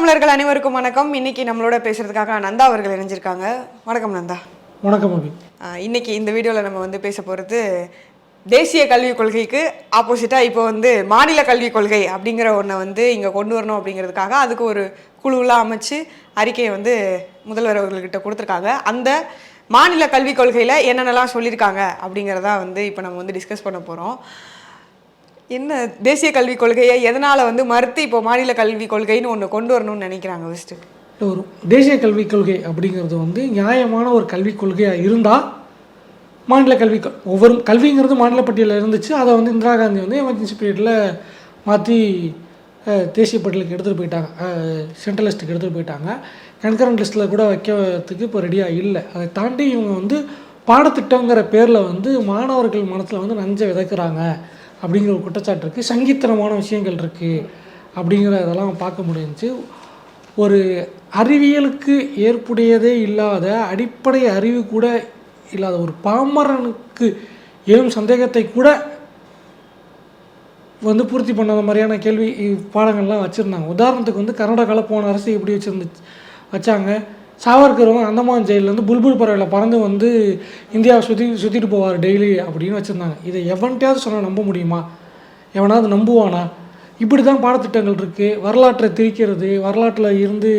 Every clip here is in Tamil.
தமிழர்கள் அனைவருக்கும் வணக்கம். இன்னைக்கு நம்மளோட பேசுறதுக்காக நந்தா அவர்கள் இணைஞ்சிருக்காங்க. வணக்கம் நந்தா. வணக்கம் அபி. இன்னைக்கு இந்த வீடியோவில் நம்ம வந்து பேச போகிறது தேசிய கல்விக் கொள்கைக்கு ஆப்போசிட்டாக இப்போ வந்து மாநில கல்விக் கொள்கை அப்படிங்கிற ஒன்றை வந்து இங்கே கொண்டு வரணும் அப்படிங்கிறதுக்காக அதுக்கு ஒரு குழுவெலாம் அமைச்சு அறிக்கையை வந்து முதல்வர் அவர்கள்கிட்ட கொடுத்துருக்காங்க. அந்த மாநில கல்விக் கொள்கையில் என்னென்னலாம் சொல்லியிருக்காங்க அப்படிங்கிறதா வந்து இப்போ நம்ம வந்து டிஸ்கஸ் பண்ண போகிறோம். என்ன தேசிய கல்விக் கொள்கையை எதனால் வந்து மறுத்து இப்போ மாநில கல்விக் கொள்கைன்னு ஒன்று கொண்டு வரணும்னு நினைக்கிறாங்க? ஃபஸ்ட்டு ஒரு தேசிய கல்விக் கொள்கை அப்படிங்கிறது வந்து நியாயமான ஒரு கல்விக் கொள்கையாக இருந்தால் மாநில ஒவ்வொரு கல்விங்கிறது மாநில பட்டியலில் இருந்துச்சு. அதை வந்து இந்திரா காந்தி வந்து எமர்ஜென்சி பீரியடில் மாற்றி தேசிய பட்டியலுக்கு எடுத்துகிட்டு போயிட்டாங்க, சென்ட்ரல் லிஸ்ட்டுக்கு எடுத்துகிட்டு போயிட்டாங்க. கன்கரண்ட் லிஸ்ட்டில் கூட வைக்கிறதுக்கு இப்போ ரெடியாக இல்லை. அதை தாண்டி இவங்க வந்து பாடத்திட்டங்கிற பேரில் வந்து மாணவர்கள் மனசில் வந்து நஞ்சை விதைக்கிறாங்க அப்படிங்கிற ஒரு குற்றச்சாட்டு இருக்குது. சங்கீத்தனமான விஷயங்கள் இருக்குது அப்படிங்கிறதெல்லாம் பார்க்க முடிஞ்சிச்சு. ஒரு அறிவியலுக்கு ஏற்புடையதே இல்லாத அடிப்படை அறிவு கூட இல்லாத ஒரு பாமரனுக்கு எழும் சந்தேகத்தை கூட வந்து பூர்த்தி பண்ணாத மாதிரியான கேள்வி பாடங்கள்லாம் வச்சுருந்தாங்க. உதாரணத்துக்கு வந்து கர்நாடகாவில் போன அரசு எப்படி வச்சாங்க. சாவர்கர் வந்து அந்தமான் ஜெயிலேருந்து புல்புல் பறவையில் பறந்து வந்து இந்தியாவை சுற்றிட்டு போவார் டெய்லி அப்படின்னு வச்சுருந்தாங்க. இதை எவன்ட்டையாவது சொன்னால் நம்ப முடியுமா? எவனாவது நம்புவானா? இப்படி தான் பாடத்திட்டங்கள் இருக்குது. வரலாற்றை திரிக்கிறது, வரலாற்றில் இருந்து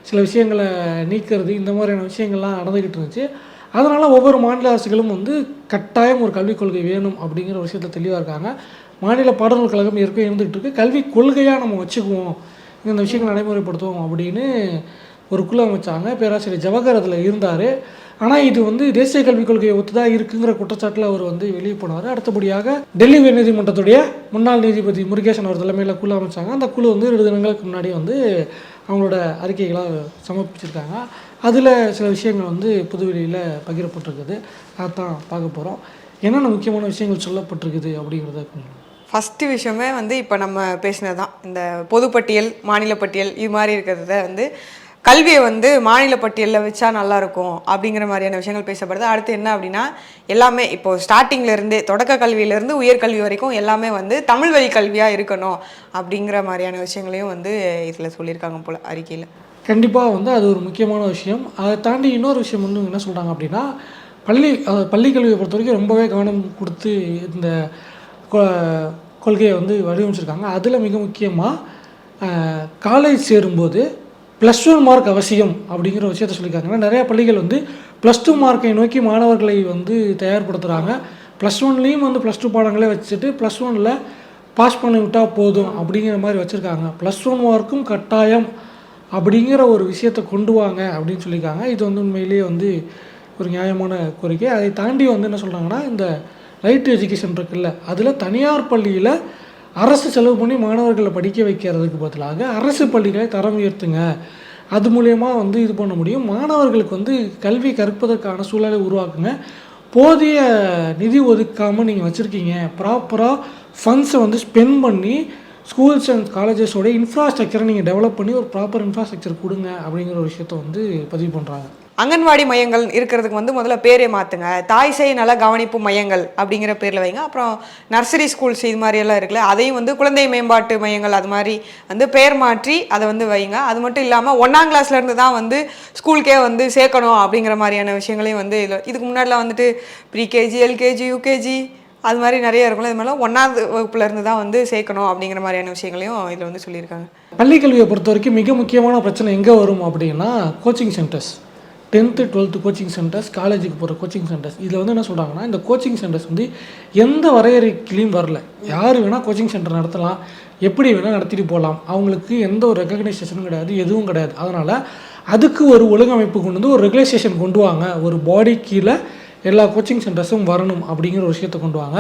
சில விஷயங்களை நீக்கிறது, இந்த மாதிரியான விஷயங்கள்லாம் நடந்துக்கிட்டு இருந்துச்சு. அதனால் ஒவ்வொரு மாநில அரசுகளும் வந்து கட்டாயம் ஒரு கல்விக் கொள்கை வேணும் அப்படிங்கிற ஒரு விஷயத்தில் தெளிவாக இருக்காங்க. மாநில பாடநூல் கழகம் ஏற்கனவே இருந்துகிட்டு இருக்குது. கல்விக் கொள்கையாக நம்ம வச்சுக்குவோம், இந்த விஷயங்களை நடைமுறைப்படுத்துவோம் அப்படின்னு ஒரு குழு அமைச்சாங்க. பேராசிரியர் ஜவஹர் அதில் இருந்தார். ஆனால் இது வந்து தேசிய கல்விக் கொள்கையை ஒத்து தான் இருக்குங்கிற குற்றச்சாட்டில் அவர் வந்து வெளியே போனார். அடுத்தபடியாக டெல்லி உயர்நீதிமன்றத்துடைய முன்னாள் நீதிபதி முருகேசன் அவர் தலைமையில் குழு அமைச்சாங்க. அந்த குழு வந்து 2 தினங்களுக்கு முன்னாடி வந்து அவங்களோட அறிக்கைகளாக சமர்ப்பிச்சிருக்காங்க. அதில் சில விஷயங்கள் வந்து புதுவெளியில் பகிரப்பட்டிருக்குது. அதான் பார்க்க போகிறோம். என்னென்ன முக்கியமான விஷயங்கள் சொல்லப்பட்டிருக்குது அப்படிங்கிறத கொஞ்சம். ஃபஸ்ட்டு விஷயமே வந்து இப்போ நம்ம பேசினது தான், இந்த பொதுப்பட்டியல் மாநில பட்டியல் இது மாதிரி இருக்கிறத வந்து கல்வியை வந்து மாநில பட்டியலில் வச்சா நல்லாயிருக்கும் அப்படிங்கிற மாதிரியான விஷயங்கள் பேசப்படுது. அடுத்து என்ன அப்படின்னா, எல்லாமே இப்போது ஸ்டார்டிங்லேருந்தே தொடக்க கல்வியிலேருந்து உயர்கல்வி வரைக்கும் எல்லாமே வந்து தமிழ் வழி கல்வியாக இருக்கணும் அப்படிங்கிற மாதிரியான விஷயங்களையும் வந்து இதில் சொல்லியிருக்காங்க போல் அறிக்கையில். கண்டிப்பாக வந்து அது ஒரு முக்கியமான விஷயம். அதை தாண்டி இன்னொரு விஷயம் வந்து என்ன சொல்கிறாங்க அப்படின்னா, பள்ளி கல்வியை பொறுத்த வரைக்கும் ரொம்பவே கவனம் கொடுத்து இந்த கொள்கையை வந்து வடிவமைச்சிருக்காங்க. அதில் மிக முக்கியமாக காலேஜ் சேரும்போது +1 மார்க் அவசியம் அப்படிங்கிற விஷயத்த சொல்லியிருக்காங்க. நிறையா பள்ளிகள் வந்து +2 மார்க்கை நோக்கி மாணவர்களை வந்து தயார்படுத்துகிறாங்க. +1லேயும் வந்து +2 பாடங்களே வச்சுட்டு +1ல் பாஸ் பண்ணி விட்டால் போதும் அப்படிங்கிற மாதிரி வச்சுருக்காங்க. +1 மார்க்கும் கட்டாயம் அப்படிங்கிற ஒரு விஷயத்தை கொண்டு வாங்க அப்படின்னு சொல்லியிருக்காங்க. இது வந்து உண்மையிலேயே வந்து ஒரு நியாயமான கோரிக்கை. அதை தாண்டி வந்து என்ன சொல்கிறாங்கன்னா, இந்த ரைட் டு எஜுகேஷன் இருக்குல்ல, அதில் தனியார் பள்ளியில் அரசு செலவு பண்ணி மாணவர்களை படிக்க வைக்கிறதுக்கு பதிலாக அரசு பள்ளிகளை தரம் உயர்த்துங்க. அது மூலயமா வந்து இது பண்ண முடியும். மாணவர்களுக்கு வந்து கல்வி கற்பதற்கான சூழலை உருவாக்குங்க. போதிய நிதி ஒதுக்காமல் நீங்கள் வச்சுருக்கீங்க. ப்ராப்பராக ஃபண்ட்ஸை வந்து ஸ்பெண்ட் பண்ணி ஸ்கூல்ஸ் அண்ட் காலேஜஸோட இன்ஃப்ராஸ்ட்ரக்சரை நீங்கள் டெவலப் பண்ணி ஒரு ப்ராப்பர் இன்ஃப்ராஸ்ட்ரக்சர் கொடுங்க அப்படிங்கிற ஒரு விஷயத்தை வந்து பதிவு பண்ணுறாங்க. அங்கன்வாடி மையங்கள் இருக்கிறதுக்கு வந்து முதல்ல பேரே மாற்றுங்க. தாய் சேய் நல கவனிப்பு மையங்கள் அப்படிங்கிற பேரில் வைங்க. அப்புறம் நர்சரி ஸ்கூல்ஸ் இது மாதிரியெல்லாம் இருக்குல்ல, அதையும் வந்து குழந்தை மேம்பாட்டு மையங்கள் அது மாதிரி வந்து பேர் மாற்றி அதை வந்து வைங்க. அது மட்டும் இல்லாமல் 1ஆம் கிளாஸ்லேருந்து தான் வந்து ஸ்கூலுக்கே வந்து சேர்க்கணும் அப்படிங்கிற மாதிரியான விஷயங்களையும் வந்து இதுக்கு முன்னாடிலாம் வந்துட்டு ப்ரீகேஜி, எல்கேஜி, யூகேஜி அது மாதிரி நிறைய இருக்கும்ல. இது மாதிரிலாம் 1ஆவது வகுப்புலேருந்து தான் வந்து சேர்க்கணும் அப்படிங்கிற மாதிரியான விஷயங்களையும் இதில் வந்து சொல்லியிருக்காங்க. பள்ளிக்கல்வியை பொறுத்த வரைக்கும் மிக முக்கியமான பிரச்சனை எங்கே வரும் அப்படின்னா, coaching centres, 10th 12th coaching centres, காலேஜுக்கு போகிற கோச்சிங் சென்டர்ஸ். இதில் வந்து என்ன சொல்கிறாங்கன்னா, இந்த கோச்சிங் சென்டர்ஸ் வந்து எந்த வரையறைக்கிலையும் வரல. யார் வேணால் கோச்சிங் சென்டர் நடத்தலாம், எப்படி வேணால் நடத்திட்டு போகலாம். அவங்களுக்கு எந்த ஒரு ரெகக்னைசேஷனும் கிடையாது, எதுவும் கிடையாது. அதனால் அதுக்கு ஒரு ஒழுங்கமைப்பு கொண்டு வந்து ஒரு ரெகுலேஷன் கொண்டு வாங்க. ஒரு பாடி கீழே எல்லா கோச்சிங் சென்டர்ஸும் வரணும் அப்படிங்கிற ஒரு விஷயத்தை கொண்டு வாங்க.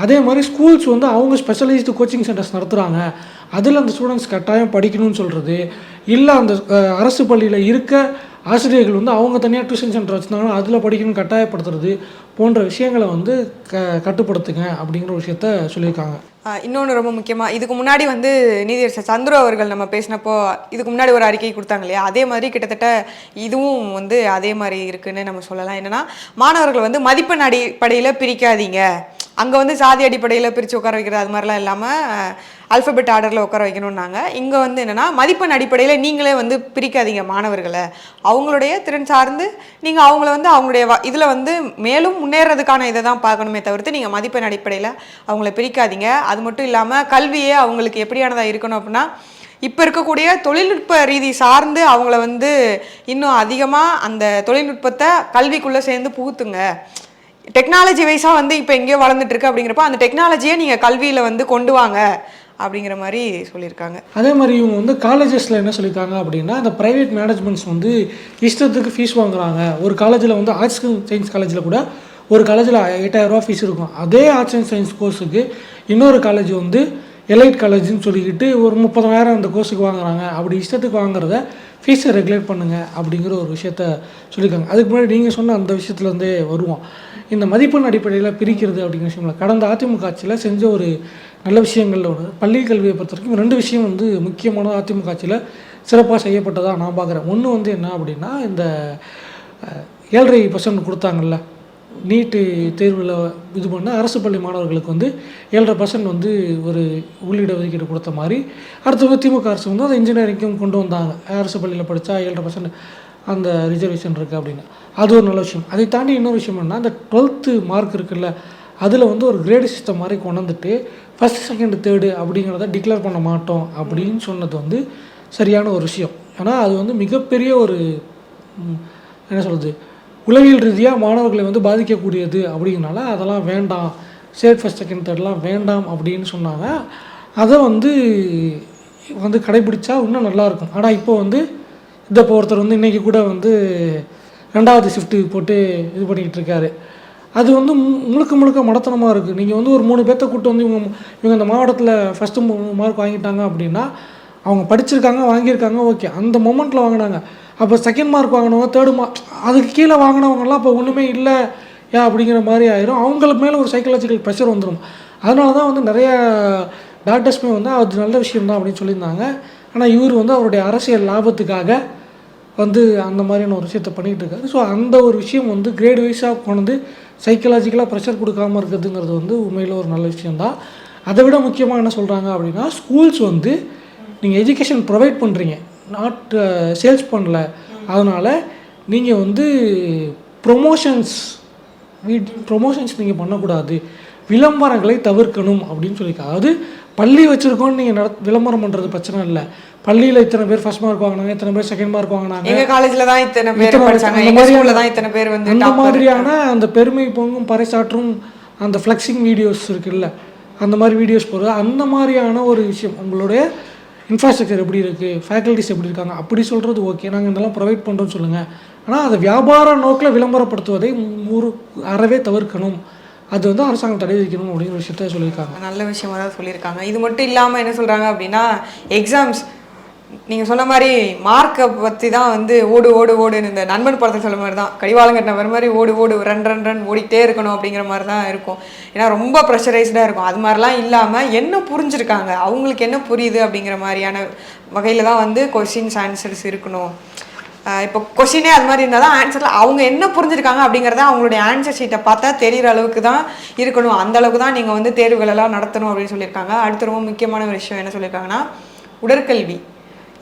அதே மாதிரி ஸ்கூல்ஸ் வந்து அவங்க ஸ்பெஷலைஸ்டு கோச்சிங் சென்டர்ஸ் நடத்துகிறாங்க, அதில் அந்த ஸ்டூடெண்ட்ஸ் கட்டாயம் படிக்கணும்னு சொல்கிறது இல்லை. அந்த அரசு பள்ளியில் இருக்க ஆசிரியர்கள் வந்து அவங்க தனியாக டியூஷன் சென்டர் வச்சுருந்தாங்கன்னா அதில் படிக்கணும்னு கட்டாயப்படுத்துறது போன்ற விஷயங்களை வந்து கட்டுப்படுத்துங்க அப்படிங்கிற ஒரு விஷயத்த சொல்லியிருக்காங்க. இன்னொன்று ரொம்ப முக்கியமாக, இதுக்கு முன்னாடி வந்து நீதியரசர் சந்துரு அவர்கள் நம்ம பேசினப்போ இதுக்கு முன்னாடி ஒரு அறிக்கை கொடுத்தாங்க இல்லையா, அதே மாதிரி கிட்டத்தட்ட இதுவும் வந்து அதே மாதிரி இருக்குன்னு நம்ம சொல்லலாம். என்னென்னா, மாணவர்கள் வந்து மதிப்பெண் அடிப்படையில் பிரிக்காதீங்க, அங்கே வந்து சாதி அடிப்படையில் பிரித்து உட்கார வைக்கிறது அது மாதிரிலாம் இல்லாமல் ஆல்ஃபபெட் ஆர்டரில் உட்கார வைக்கணும்னாங்க. இங்கே வந்து என்னென்னா மதிப்பெண் அடிப்படையில் நீங்களே வந்து பிரிக்காதீங்க மாணவர்களை, அவங்களுடைய திறன் சார்ந்து நீங்கள் அவங்கள வந்து அவங்களுடைய இதில் வந்து மேலும் முன்னேறதுக்கான இதை தான் பார்க்கணுமே தவிர்த்து நீங்கள் மதிப்பெண் அடிப்படையில் அவங்கள பிரிக்காதீங்க. அது மட்டும் இல்லாமல் கல்வியே அவங்களுக்கு எப்படியானதாக இருக்கணும் அப்படின்னா இப்போ இருக்கக்கூடிய தொழில்நுட்ப ரீதி சார்ந்து அவங்கள வந்து இன்னும் அதிகமாக அந்த தொழில்நுட்பத்தை கல்விக்குள்ளே சேர்ந்து புகுத்துங்க. டெக்னாலஜி வைஸாக வந்து இப்போ எங்கேயோ வளர்ந்துட்டுருக்கு அப்படிங்கிறப்ப அந்த டெக்னாலஜியை நீங்கள் கல்வியில் வந்து கொண்டு வாங்க அப்படிங்கிற மாதிரி சொல்லியிருக்காங்க. அதே மாதிரி இவங்க வந்து காலேஜஸில் என்ன சொல்லியிருக்காங்க அப்படின்னா, அந்த ப்ரைவேட் மேனேஜ்மெண்ட்ஸ் வந்து இஷ்டத்துக்கு ஃபீஸ் வாங்குறாங்க. ஒரு காலேஜில் வந்து ஆர்ட்ஸ் அண்ட் சயின்ஸ் காலேஜில் கூட ஒரு காலேஜில் 8000 ரூபா ஃபீஸ் இருக்கும். அதே ஆர்ட்ஸ் அண்ட் சயின்ஸ் கோர்ஸுக்கு இன்னொரு காலேஜ் வந்து எலைட் காலேஜ்னு சொல்லிக்கிட்டு ஒரு 30,000 அந்த கோர்ஸுக்கு வாங்குறாங்க. அப்படி இஷ்டத்துக்கு வாங்குறத ஃபீஸை ரெகுலேட் பண்ணுங்கள் அப்படிங்கிற ஒரு விஷயத்த சொல்லியிருக்காங்க. அதுக்கு முன்னாடி நீங்கள் சொன்ன அந்த விஷயத்துலேருந்தே வருவோம். இந்த மதிப்பெண் அடிப்படையில் பிரிக்கிறது அப்படிங்கிற விஷயங்கள் கடந்த அதிமுக ஆட்சியில் செஞ்ச ஒரு நல்ல விஷயங்களில் ஒன்று. பள்ளி கல்வியை பொறுத்த வரைக்கும் 2 விஷயம் வந்து முக்கியமான அதிமுக ஆட்சியில் சிறப்பாக செய்யப்பட்டதாக நான் பார்க்குறேன். ஒன்று வந்து என்ன அப்படின்னா, இந்த 7.5% கொடுத்தாங்கல்ல நீட்டு தேர்வில் இது பண்ண அரசு பள்ளி மாணவர்களுக்கு வந்து 7.5% வந்து ஒரு உள்ளீடு ஒதுக்கீடு கொடுத்த மாதிரி, அடுத்து திமுக அரசு வந்து அதை இன்ஜினியரிங்கும் கொண்டு வந்தாங்க. அரசு பள்ளியில் படித்தா 7.5% அந்த ரிசர்வேஷன் இருக்குது அப்படின்னு. அது ஒரு நல்ல விஷயம். அதை தாண்டி இன்னொரு விஷயம் என்னன்னா, அந்த 12th மார்க் இருக்குல்ல, அதில் வந்து ஒரு கிரேடு சிஸ்டம் மாதிரி கொண்டு வந்துட்டு ஃபஸ்ட் செகண்ட் தேர்டு அப்படிங்கிறத டிக்ளேர் பண்ண மாட்டோம் அப்படின்னு சொன்னது வந்து சரியான ஒரு விஷயம். ஏன்னா அது வந்து மிகப்பெரிய ஒரு என்ன சொல்கிறது, உளவியல் ரீதியாக மாணவர்களை வந்து பாதிக்கக்கூடியது அப்படிங்கிறனால அதெல்லாம் வேண்டாம், ஸ்டேட் ஃபஸ்ட் செகண்ட் தேர்ட்லாம் வேண்டாம் அப்படின்னு சொன்னாங்க. அதை வந்து கடைபிடிச்சா இன்னும் நல்லாயிருக்கும். ஆனால் இப்போ வந்து இப்போ ஒருத்தர் வந்து இன்றைக்கி கூட வந்து 2வது ஷிஃப்ட்டு போட்டு இது பண்ணிக்கிட்டு இருக்காரு. அது வந்து முழுக்க மடத்தனமாக இருக்குது. நீங்கள் வந்து ஒரு 3 பேர்த்த கூப்பிட்டு வந்து இவங்க இந்த மாவட்டத்தில் ஃபஸ்ட்டு மார்க் வாங்கிட்டாங்க அப்படின்னா, அவங்க படிச்சிருக்காங்க வாங்கியிருக்காங்க, ஓகே, அந்த மொமெண்ட்டில் வாங்கினாங்க. அப்போ செகண்ட் மார்க் வாங்கினவங்க, தேர்டு மார்க், அதுக்கு கீழே வாங்கினவங்கலாம் இப்போ ஒன்றுமே இல்லை அப்படிங்கிற மாதிரி ஆயிரும். அவங்களுக்கு மேலே ஒரு சைக்கலாஜிக்கல் ப்ரெஷர் வந்துடும். அதனால தான் வந்து நிறைய டாக்டர்ஸுமே வந்து அது நல்ல விஷயம்தான் அப்படின்னு சொல்லியிருந்தாங்க. ஆனால் இவர் வந்து அவருடைய அரசியல் லாபத்துக்காக வந்து அந்த மாதிரியான ஒரு விஷயத்தை பண்ணிகிட்டு இருக்காரு. ஸோ அந்த ஒரு விஷயம் வந்து கிரேட் வைஸாக கொண்டு சைக்கலாஜிக்கலாக ப்ரெஷர் கொடுக்காமல் இருக்கிறதுங்கிறது வந்து உண்மையில் ஒரு நல்ல விஷயந்தான். அதை விட முக்கியமாக என்ன சொல்கிறாங்க அப்படின்னா, ஸ்கூல்ஸ் வந்து நீங்கள் எஜுகேஷன் ப்ரொவைட் பண்ணுறீங்க, நாட் சேல்ஸ் பண்ணல, அதனால் நீங்கள் வந்து ப்ரொமோஷன்ஸ் நீங்கள் பண்ணக்கூடாது, விளம்பரங்களை தவிர்க்கணும் அப்படின்னு சொல்லியிருக்காங்க. அதாவது பள்ளி வச்சுருக்கோன்னு நீங்கள் விளம்பரம் பண்ணுறது பிரச்சனை இல்லை. பள்ளியில் இத்தனை பேர் ஃபர்ஸ்ட் மார்க் வாங்கினாங்க, இத்தனை பேர் செகண்ட் மார்க் வாங்கினாங்க, எங்கள் காலேஜில் தான் இத்தனை பேர் படிச்சாங்க, அந்த மாதிரியான தான் இத்தனை பேர் வந்து அந்த மாதிரியான அந்த பெருமை பொங்கும் பறைசாற்றும் அந்த ஃப்ளெக்ஸிங் வீடியோஸ் இருக்குல்ல, அந்த மாதிரி வீடியோஸ் போடுறது, அந்த மாதிரியான ஒரு விஷயம். உங்களுடைய இன்ஃப்ராஸ்ட்ரக்சர் எப்படி இருக்குது, ஃபேக்கல்ட்டிஸ் எப்படி இருக்காங்க அப்படி சொல்கிறது ஓகே, நாங்கள் இதெல்லாம் ப்ரொவைட் பண்ணுறோன்னு சொல்லுங்கள். ஆனால் அதை வியாபார நோக்கில் விளம்பரப்படுத்துவதை அறவே தவிர்க்கணும், அது வந்து அரசாங்கம் தடை விதிக்கணும் அப்படிங்கிற விஷயத்த சொல்லியிருக்காங்க. நல்ல விஷயமாக தான் சொல்லியிருக்காங்க. இது மட்டும் இல்லாமல் என்ன சொல்கிறாங்க அப்படின்னா, எக்ஸாம்ஸ் நீங்கள் சொன்ன மாதிரி மார்க்கை பற்றி தான் வந்து ஓடுன்னு இந்த நண்பன் படத்தில் சொல்ல மாதிரி தான், கடிவாளம் கட்டின வர மாதிரி ஓடு ரன் ஓடிட்டே இருக்கணும் அப்படிங்கிற மாதிரி தான் இருக்கும். ஏன்னா ரொம்ப ப்ரெஷரைஸ்டாக இருக்கும். அது மாதிரிலாம் இல்லாமல் என்ன புரிஞ்சுருக்காங்க, அவங்களுக்கு என்ன புரியுது அப்படிங்கிற மாதிரியான வகையில் தான் வந்து கொஸ்டின்ஸ் ஆன்சர்ஸ் இருக்கணும். இப்போ கொஸ்டினே அது மாதிரி இருந்தால் தான் ஆன்சரில் அவங்க என்ன புரிஞ்சுருக்காங்க அப்படிங்கிறத அவங்களுடைய ஆன்சர் ஷீட்டை பார்த்தா தெரிகிற அளவுக்கு தான் இருக்கணும். அந்தளவுக்கு தான் நீங்கள் வந்து தேர்வுகளெல்லாம் நடத்தணும் அப்படின்னு சொல்லியிருக்காங்க. அடுத்து ரொம்ப முக்கியமான ஒரு விஷயம் என்ன சொல்லியிருக்காங்கன்னா, உடற்கல்வி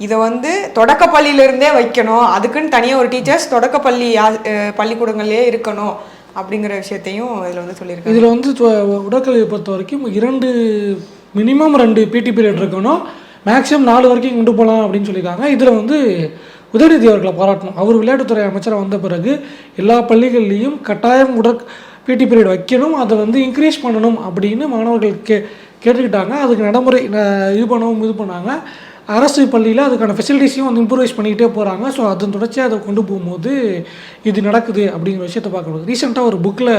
இதை வந்து தொடக்கப்பள்ளியிலேருந்தே வைக்கணும், அதுக்குன்னு தனியாக ஒரு டீச்சர்ஸ் பள்ளிக்கூடங்கள்லேயே இருக்கணும் அப்படிங்கிற விஷயத்தையும் இதில் வந்து சொல்லியிருக்காங்க. இதில் வந்து உடற்கல்வியை பொறுத்த வரைக்கும் மினிமம் 2 பிடி பீரியட் இருக்கணும், மேக்ஸிமம் 4 வரைக்கும் கொண்டு போகலாம் அப்படின்னு சொல்லியிருக்காங்க. இதில் வந்து உதயநிதி அவர்களை பாராட்டணும். அவர் விளையாட்டுத்துறை அமைச்சராக வந்த பிறகு எல்லா பள்ளிகள்லேயும் கட்டாயம் பிடி பீரியட் வைக்கணும், அதை வந்து இன்க்ரீஸ் பண்ணணும் அப்படின்னு மாணவர்கள் கேட்டுக்கிட்டாங்க. அதுக்கு நடைமுறை இது பண்ணாங்க. அரசு பள்ளியில் அதுக்கான ஃபெசிலிட்டிஸையும் வந்து இம்ப்ரூவைஸ் பண்ணிக்கிட்டே போகிறாங்க. ஸோ அதன் தொடர்ச்சியாக அதை கொண்டு போகும்போது இது நடக்குது அப்படிங்கிற விஷயத்தை பார்க்கணும். ரீசெண்டாக ஒரு புக்கில்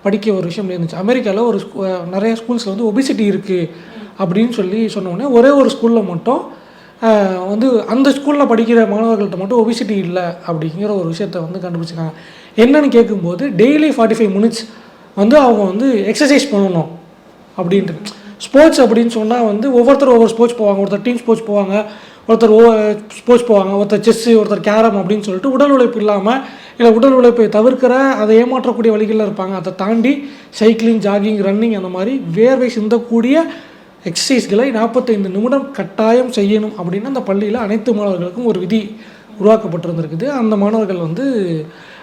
படிக்க ஒரு விஷயம் இருந்துச்சு. அமெரிக்காவில் நிறைய ஸ்கூல்ஸில் வந்து ஒபிசிட்டி இருக்குது அப்படின்னு சொன்னோடனே ஒரே ஒரு ஸ்கூலில் மட்டும் வந்து அந்த ஸ்கூலில் படிக்கிற மாணவர்கள்ட்ட மட்டும் ஒபிசிட்டி இல்லை அப்படிங்கிற ஒரு விஷயத்தை வந்து கண்டுபிடிச்சிருக்காங்க. என்னன்னு கேட்கும்போது டெய்லி 45 மினிட்ஸ் வந்து அவங்க வந்து எக்ஸசைஸ் பண்ணணும் அப்படின்ட்டு. ஸ்போர்ட்ஸ் அப்படின்னு சொன்னால் வந்து ஒவ்வொருத்தரும் ஒவ்வொரு ஸ்போர்ட்ஸ் போவாங்க. ஒருத்தர் டீம் ஸ்போர்ட்ஸ் போவாங்க, ஒருத்தர் ஸ்போர்ட்ஸ் போவாங்க, ஒருத்தர் செஸ்ஸு, ஒருத்தர் கேரம் அப்படின்னு சொல்லிட்டு உடல் உழைப்பு இல்லாமல் இல்லை உடல் உழைப்பை தவிர்க்கிற அதை ஏமாற்றக்கூடிய வழிகளில் இருப்பாங்க. அதை தாண்டி சைக்கிளிங், ஜாகிங், ரன்னிங் அந்த மாதிரி வேர்வை சிந்தக்கூடிய எக்ஸசைஸ்களை 45 நிமிடம் கட்டாயம் செய்யணும் அப்படின்னு அந்த பள்ளியில் அனைத்து மாணவர்களுக்கும் ஒரு விதி உருவாக்கப்பட்டிருந்திருக்குது. அந்த மாணவர்கள் வந்து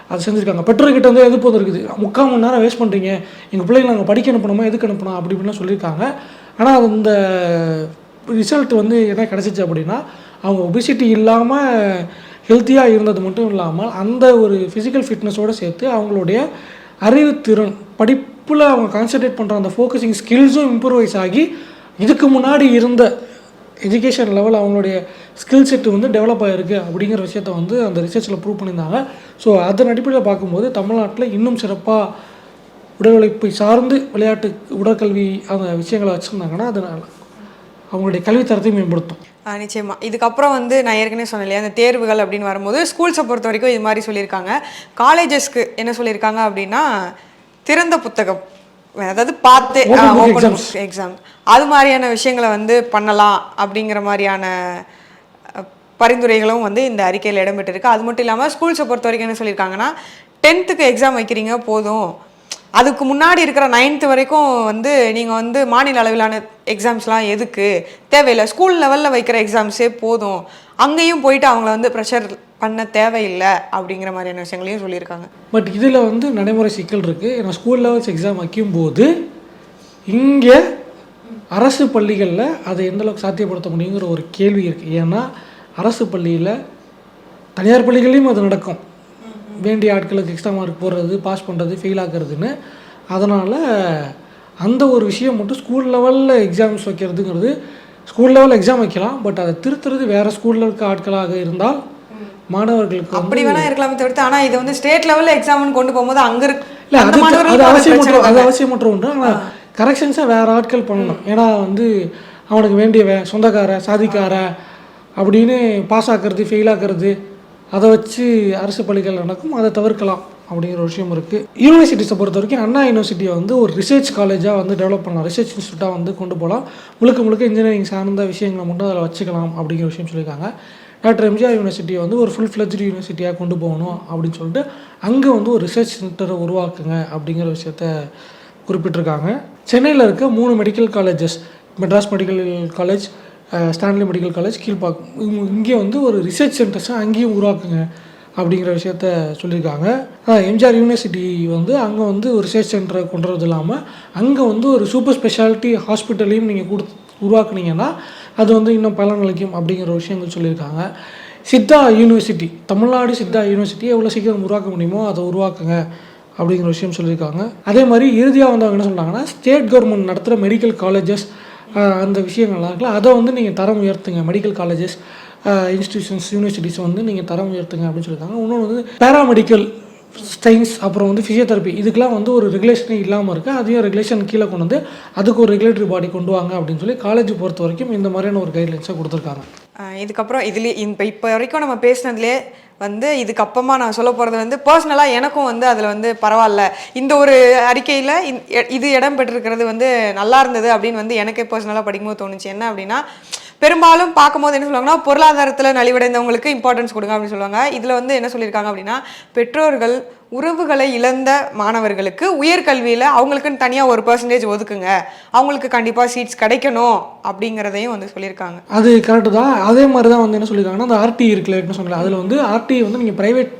அதை செஞ்சுருக்காங்க. பெற்றோர்கிட்ட வந்து எதிர்ப்பு வந்துருக்குது, 3/4 மணி நேரம் வேஸ்ட் பண்ணுறீங்க, எங்கள் பிள்ளைங்களை நாங்கள் படிக்க அனுப்பணுமா எதுக்கு அனுப்பணும் அப்படி இப்படிலாம் சொல்லியிருக்காங்க. ஆனால் அந்த ரிசல்ட் வந்து என்ன கிடச்சிச்சு அப்படின்னா, அவங்க ஒபிசிட்டி இல்லாமல் ஹெல்த்தியாக இருந்தது மட்டும் இல்லாமல் அந்த ஒரு ஃபிசிக்கல் ஃபிட்னஸோடு சேர்த்து அவங்களுடைய அறிவுத்திறன் படிப்பில் அவங்க கான்சன்ட்ரேட் பண்ணுற அந்த ஃபோக்கஸிங் ஸ்கில்ஸும் இம்ப்ரூவைஸ் ஆகி இதுக்கு முன்னாடி இருந்த எஜுகேஷன் லெவல் அவங்களுடைய ஸ்கில் செட்டு வந்து டெவலப் ஆகிருக்கு அப்படிங்கிற விஷயத்த வந்து அந்த ரிசர்ச்சில் ப்ரூவ் பண்ணியிருந்தாங்க. ஸோ அதன் அடிப்படையில் பார்க்கும்போது தமிழ்நாட்டில் இன்னும் சிறப்பாக உடல் உழைப்பை சார்ந்து விளையாட்டு உடற்கல்வி அந்த விஷயங்களை வச்சுருந்தாங்கன்னா அதனால் அவங்களுடைய கல்வித்தரத்தை மேம்படுத்தும். நிச்சயமா. இதுக்கப்புறம் வந்து நான் ஏற்கனவே சொன்னேன் இல்லையா, அந்த தேர்வுகள் அப்படின்னு வரும்போது ஸ்கூல்ஸை பொறுத்த வரைக்கும் இது மாதிரி சொல்லியிருக்காங்க. காலேஜஸ்க்கு என்ன சொல்லியிருக்காங்க அப்படின்னா, திறந்த புத்தகம், அதாவது பார்த்து ஓப்பன் எக்ஸாம் அது மாதிரியான விஷயங்களை வந்து பண்ணலாம் அப்படிங்கிற மாதிரியான பரிந்துரைகளும் வந்து இந்த அறிக்கையில் இடம்பெற்றிருக்கு. அது மட்டும் இல்லாமல் ஸ்கூல்ஸை பொறுத்த வரைக்கும் என்ன சொல்லியிருக்காங்கன்னா, 10th எக்ஸாம் வைக்கிறீங்க போதும், அதுக்கு முன்னாடி இருக்கிற 9th வரைக்கும் வந்து நீங்கள் வந்து மாநில அளவிலான எக்ஸாம்ஸ்லாம் எதுக்கு தேவையில்லை, ஸ்கூல் லெவலில் வைக்கிற எக்ஸாம்ஸே போதும், அங்கேயும் போயிட்டு அவங்கள வந்து ப்ரெஷர் பண்ண தேவையில்லை அப்படிங்கிற மாதிரியான விஷயங்களையும் சொல்லியிருக்காங்க. பட் இதில் வந்து நடைமுறை சிக்கல் இருக்குது. ஏன்னா ஸ்கூல் லெவல்ஸ் எக்ஸாம் வைக்கும்போது இங்கே அரசு பள்ளிகளில் அதை எந்தளவுக்கு சாத்தியப்படுத்த முடியுங்கிற ஒரு கேள்வி இருக்குது. ஏன்னா அரசு பள்ளியில் தனியார் பள்ளிகளையும் அது நடக்கும், வேண்டிய ஆட்களுக்கு எக்ஸ்ட்ரா மார்க் போடுறது, பாஸ் பண்ணுறது, ஃபெயில் ஆகிறதுன்னு. அதனால் அந்த ஒரு விஷயம் மட்டும் ஸ்கூல் லெவலில் எக்ஸாம்ஸ் வைக்கிறதுங்கிறது, ஸ்கூல் லெவலில் எக்ஸாம் வைக்கலாம், பட் அதை திருத்துறது வேறு ஸ்கூலில் இருக்க ஆட்களாக இருந்தால் மாணவர்களுக்கு அப்படி வேணா இருக்கலாமே தவிர்த்து, ஆனால் இதை வந்து ஸ்டேட் லெவலில் எக்ஸாம்னு கொண்டு போகும்போது அங்கே இல்லை அது அவசியமற்ற ஒன்று. ஆனால் கரெக்ஷன்ஸை வேறு ஆட்கள் பண்ணணும். ஏன்னா வந்து அவனுக்கு வேண்டியவன் சொந்தக்கார சாதிக்கார அப்படின்னு பாஸ் ஆக்கிறது, ஃபெயில் ஆக்கிறது, அதை வச்சு அரசு பள்ளிகள் நடக்கும். அதை தவிர்க்கலாம் அப்படிங்கிற ஒரு விஷயம் இருக்குது. யூனிவர்சிட்டிஸை பொறுத்த வரைக்கும் அண்ணா யூனிவர்சிட்டியை வந்து ஒரு ரிசர்ச் காலேஜாக வந்து டெவலப் பண்ணலாம், ரிசர்ச் இன்ஸ்டியூட்டாக வந்து கொண்டு போகலாம், முழுக்க இன்ஜினியரிங் சார்ந்த விஷயங்களை மட்டும் அதில் வச்சுக்கலாம் அப்படிங்கிற விஷயம் சொல்லியிருக்காங்க. டாக்டர் எம்ஜிஆர் யூனிவர்சிட்டியை வந்து ஒரு ஃபுல் ஃப்ளெஜ்டு யூனிவர்சிட்டியாக கொண்டு போகணும் அப்படின்னு சொல்லிட்டு அங்கே வந்து ஒரு ரிசர்ச் சென்டரை உருவாக்குங்க அப்படிங்கிற விஷயத்த குறிப்பிட்டிருக்காங்க. சென்னையில் இருக்க 3 medical colleges, Madras medical college, Stanley medical college, Kilpauk, இங்கே வந்து ஒரு ரிசர்ச் சென்டர்ஸை அங்கேயும் உருவாக்குங்க அப்படிங்கிற விஷயத்த சொல்லியிருக்காங்க. எம்ஜிஆர் யூனிவர்சிட்டி வந்து அங்கே வந்து ஒரு ரிசர்ச் சென்டரை கொண்டு வரது இல்லாமல் அங்கே வந்து ஒரு சூப்பர் ஸ்பெஷாலிட்டி ஹாஸ்பிட்டலையும் நீங்கள் உருவாக்குனீங்கன்னா அது வந்து இன்னும் பலனளிக்கும் அப்படிங்கிற விஷயங்கள் சொல்லியிருக்காங்க. சித்தா யூனிவர்சிட்டி, தமிழ்நாடு சித்தா யூனிவர்சிட்டி எவ்வளோ சீக்கிரம் உருவாக்க முடியுமோ அதை உருவாக்குங்க அப்படிங்கிற விஷயம் சொல்லியிருக்காங்க. அதே மாதிரி இறுதியாக வந்து அவங்க என்ன சொல்கிறாங்கன்னா, ஸ்டேட் கவர்மெண்ட் நடத்துகிற மெடிக்கல் காலேஜஸ் அந்த விஷயங்கள்லாம் இருக்குல்ல, அதை வந்து நீங்கள் தரம் உயர்த்துங்க, மெடிக்கல் காலேஜஸ் இன்ஸ்டிடியூஷன்ஸ் யூனிவர்சிட்டிஸ் வந்து நீங்கள் தரம் உயர்த்துங்க அப்படின்னு சொல்லியிருக்காங்க. இன்னொன்று வந்து பேராமெடிக்கல் சயின்ஸ், அப்புறம் வந்து ஃபிசியோதெரப்பி, இதுக்கெலாம் வந்து ஒரு ரெகுலேஷனே இல்லாமல் இருக்குது, அதையும் ரெகுலேஷன் கீழே கொண்டு வந்து அதுக்கு ஒரு ரெகுலேட்டரி பாடி கொண்டு வாங்க அப்படின்னு சொல்லி காலேஜ் பொறுத்த வரைக்கும் இந்த மாதிரியான ஒரு கைட்லைன்ஸை கொடுத்துருக்காங்க. இதுக்கப்புறம் இதுலேயே இப்போ வரைக்கும் நம்ம பேசினதுலேயே வந்து இதுக்கப்புறமா நான் சொல்ல போகிறது வந்து பர்சனலாக எனக்கும் வந்து அதில் வந்து பரவாயில்ல, இந்த ஒரு அறிக்கையில் இது இடம் பெற்றிருக்கிறது வந்து நல்லா இருந்தது அப்படின்னு வந்து எனக்கே பர்சனலாக படிக்கும்போது தோணுச்சு. என்ன அப்படின்னா, பெரும்பாலும் பார்க்கும்போது என்ன சொல்லுவாங்கன்னா, பொருளாதாரத்தில் நலிவடைந்தவங்களுக்கு இம்பார்ட்டன்ஸ் கொடுங்க அப்படின்னு சொல்லுவாங்க. இதில் வந்து என்ன சொல்லியிருக்காங்க அப்படின்னா, பெற்றோர்கள் உறவுகளை இழந்த மாணவர்களுக்கு உயர்கல்வியில் அவங்களுக்குன்னு தனியாக ஒரு % ஒதுக்குங்க, அவங்களுக்கு கண்டிப்பாக சீட்ஸ் கிடைக்கணும் அப்படிங்கிறதையும் வந்து சொல்லியிருக்காங்க. அது கரெக்டு தான். அதே மாதிரி தான் வந்து என்ன சொல்லியிருக்காங்கன்னா, அந்த ஆர்டி இருக்குல்ல, என்ன சொல்லல, அதில் வந்து ஆர்டி வந்து நீங்கள் ப்ரைவேட்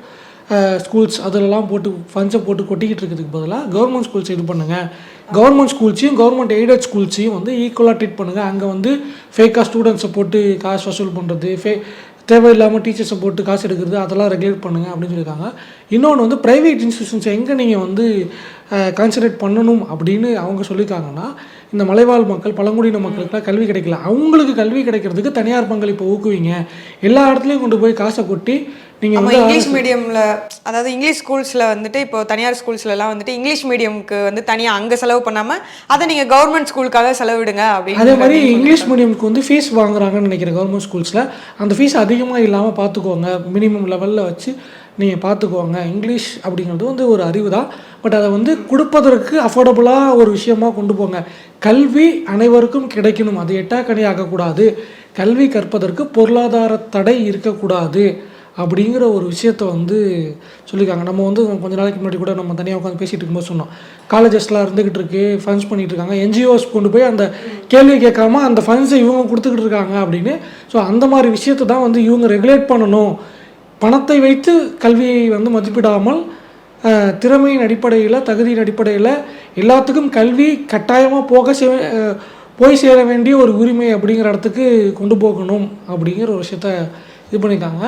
ஸ்கூல்ஸ் அதிலெலாம் போட்டு ஃபண்ட்ஸை போட்டு கொட்டிக்கிட்டு இருக்கிறதுக்கு பதிலாக கவர்மெண்ட் ஸ்கூல்ஸ் இது பண்ணுங்கள், கவர்மெண்ட் ஸ்கூல்ஸையும் கவர்மெண்ட் எய்டட் ஸ்கூல்ஸையும் வந்து ஈக்குவலாக ட்ரீட் பண்ணுங்கள். அங்கே வந்து ஃபேக்காக ஸ்டூடெண்ட்ஸை போட்டு காசு வசூல் பண்ணுறது, தேவையில்லாமல் டீச்சர்ஸை போட்டு காசு எடுக்கிறது, அதெல்லாம் ரெகுலேட் பண்ணுங்கள் அப்படின்னு சொல்லியிருக்காங்க. இன்னொன்று வந்து ப்ரைவேட் இன்ஸ்டியூஷன்ஸ் எங்கே நீங்கள் வந்து கான்சன்ட்ரேட் பண்ணணும் அப்படின்னு அவங்க சொல்லியிருக்காங்கன்னா, இந்த மலைவாழ் மக்கள், பழங்குடியின மக்களுக்குலாம் கல்வி கிடைக்கல, அவங்களுக்கு கல்வி கிடைக்கிறதுக்கு தனியார் பங்களிப்பை ஊக்குவிங்க, எல்லா இடத்துலையும் கொண்டு போய் காசை கொட்டி நீங்கள் வந்து இங்கிலீஷ் மீடியமில், அதாவது இங்கிலீஷ் ஸ்கூல்ஸில் வந்துட்டு இப்போ தனியார் ஸ்கூல்ஸ்லாம் வந்துட்டு இங்கிலீஷ் மீடியமுக்கு வந்து தனியாக அங்கே செலவு பண்ணாமல் அதை நீங்கள் கவர்மெண்ட் ஸ்கூலுக்காக செலவிடுங்க அப்படின்னு. அதே மாதிரி இங்கிலீஷ் மீடியமுக்கு வந்து ஃபீஸ் வாங்குறாங்கன்னு நினைக்கிறேன் கவர்மெண்ட் ஸ்கூல்ஸில், அந்த ஃபீஸ் அதிகமாக இல்லாமல் பார்த்துக்கோங்க, மினிமம் லெவலில் வச்சு நீங்கள் பார்த்துக்குவாங்க. இங்கிலீஷ் அப்படிங்கிறது வந்து ஒரு அறிவு தான், பட் அதை வந்து கொடுப்பதற்கு அஃபோர்டபுளாக ஒரு விஷயமாக கொண்டு போங்க. கல்வி அனைவருக்கும் கிடைக்கணும், அது எட்டாக்கணி ஆகக்கூடாது, கல்வி கற்பதற்கு பொருளாதார தடை இருக்கக்கூடாது அப்படிங்கிற ஒரு விஷயத்தை வந்து சொல்லியிருக்காங்க. நம்ம வந்து கொஞ்ச நாளைக்கு முன்னாடி கூட நம்ம தனியாக உட்காந்து பேசிகிட்டு இருக்கும்போது சொன்னோம், காலேஜஸ்லாம் இருந்துக்கிட்டு இருக்கு, ஃபண்ட்ஸ் பண்ணிகிட்டு இருக்காங்க, என்ஜிஓஸ் கொண்டு போய் அந்த கேள்வி கேட்காம அந்த ஃபண்ட்ஸை இவங்க கொடுத்துக்கிட்டு இருக்காங்க அப்படின்னு. ஸோ அந்த மாதிரி விஷயத்தை தான் வந்து இவங்க ரெகுலேட் பண்ணணும். பணத்தை வைத்து கல்வியை வந்து மதிப்பிடாமல் திறமையின் அடிப்படையில், தகுதியின் அடிப்படையில் எல்லாத்துக்கும் கல்வி கட்டாயமாக போய் சேர வேண்டிய ஒரு உரிமை அப்படிங்கிற இடத்துக்கு கொண்டு போகணும் அப்படிங்கிற ஒரு விஷயத்த இது பண்ணியிருக்காங்க.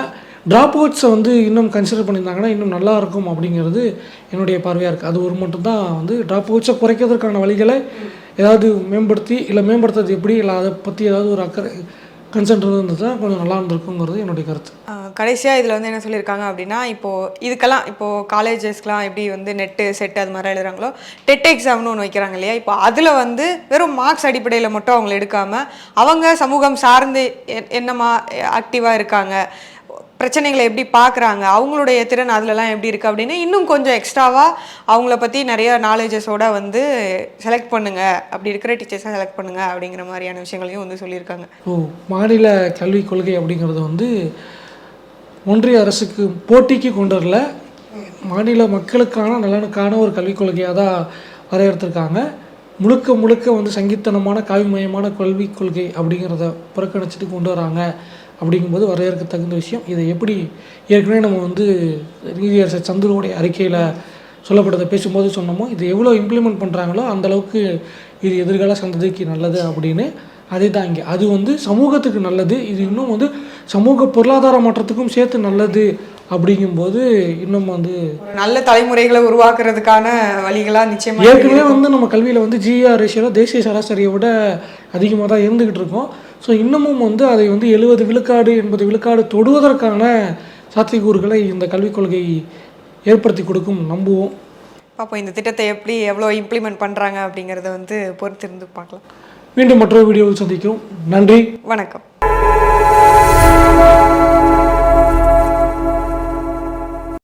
ட்ராப் அவுட்ஸை வந்து இன்னும் கன்சிடர் பண்ணியிருந்தாங்கன்னா இன்னும் நல்லாயிருக்கும் அப்படிங்கிறது என்னுடைய பார்வையாக இருக்குது. அது ஒரு மட்டும்தான் வந்து ட்ராப் அவுட்ஸை குறைக்கிறதுக்கான வழிகளை ஏதாவது மேம்படுத்தி, இல்லை மேம்படுத்துறது எப்படி, இல்லை அதை பற்றி ஏதாவது ஒரு அக்கறை கன்சென்ட் இருந்தது தான் கொஞ்சம் நல்லா இருந்திருக்குங்கிறது என்னுடைய கருத்து. கடைசியாக இதில் வந்து என்ன சொல்லியிருக்காங்க அப்படின்னா, இப்போது இதுக்கெல்லாம் இப்போது காலேஜஸ்க்கெலாம் எப்படி வந்து நெட்டு செட்டு அது மாதிரி எழுதுறாங்களோ, டெட் எக்ஸாம்னு ஒன்று வைக்கிறாங்க இல்லையா, இப்போ அதில் வந்து வெறும் மார்க்ஸ் அடிப்படையில் மட்டும் அவங்கள எடுக்காமல் அவங்க சமூகம் சார்ந்து என்னமா ஆக்டிவாக இருக்காங்க, பிரச்சனைகளை எப்படி பார்க்குறாங்க, அவங்களுடைய திறன் அதிலலாம் எப்படி இருக்குது அப்படின்னு இன்னும் கொஞ்சம் எக்ஸ்ட்ராவாக அவங்கள பற்றி நிறைய நாலேஜஸோட வந்து செலக்ட் பண்ணுங்கள், அப்படி இருக்கிற டீச்சர்ஸை செலக்ட் பண்ணுங்கள் அப்படிங்கிற மாதிரியான விஷயங்களையும் வந்து சொல்லியிருக்காங்க. மாநில கல்விக் கொள்கை அப்படிங்கிறது வந்து ஒன்றிய அரசுக்கு போட்டிக்கு கொண்டு வரல, மாநில மக்களுக்கான நலனுக்கான ஒரு கல்விக் கொள்கையாக தான் வரையறுத்திருக்காங்க. முழுக்க முழுக்க வந்து சங்கித்தனமான காவிமயமான கல்விக் கொள்கை அப்படிங்கிறத புறக்கணிச்சிட்டு கொண்டு வராங்க. அப்படிங்கும்போது வரையறுக்க தகுந்த விஷயம். இதை எப்படி ஏற்கனவே நம்ம வந்து நீதியரசர் சந்துருவுடைய அறிக்கையில் சொல்லப்பட்டதை பேசும்போது சொன்னோமோ, இது எவ்வளோ இம்ப்ளிமெண்ட் பண்ணுறாங்களோ அந்தளவுக்கு இது எதிர்கால சந்ததிக்கு நல்லது அப்படின்னு. அதே தான் இங்கே அது வந்து சமூகத்துக்கு நல்லது, இது இன்னும் வந்து சமூக பொருளாதார மாற்றத்துக்கும் சேர்த்து நல்லது அப்படிங்கும்போது இன்னும் வந்து நல்ல தலைமுறைகளை உருவாக்குறதுக்கான வழிகளாக நிச்சயமாக ஏற்கனவே வந்து நம்ம கல்வியில் வந்து ஜிஆர் ரேஷியோவில் தேசிய சராசரியை விட அதிகமாக தான் இருந்துக்கிட்டு இருக்கோம். ஸோ இன்னமும் வந்து அதை வந்து 70 விழுக்காடு 80 விழுக்காடு தொடுவதற்கான சாத்தியக்கூறுகளை இந்த கல்விக் கொள்கை ஏற்படுத்தி கொடுக்கும் நம்புவோம். பார்ப்போம் இந்த திட்டத்தை எப்படி எவ்வளோ இம்ப்ளிமெண்ட் பண்ணுறாங்க அப்படிங்கிறத வந்து பொறுத்திருந்து பார்க்கலாம். மீண்டும் மற்றொரு வீடியோவில் சந்திக்கிறோம். நன்றி, வணக்கம்.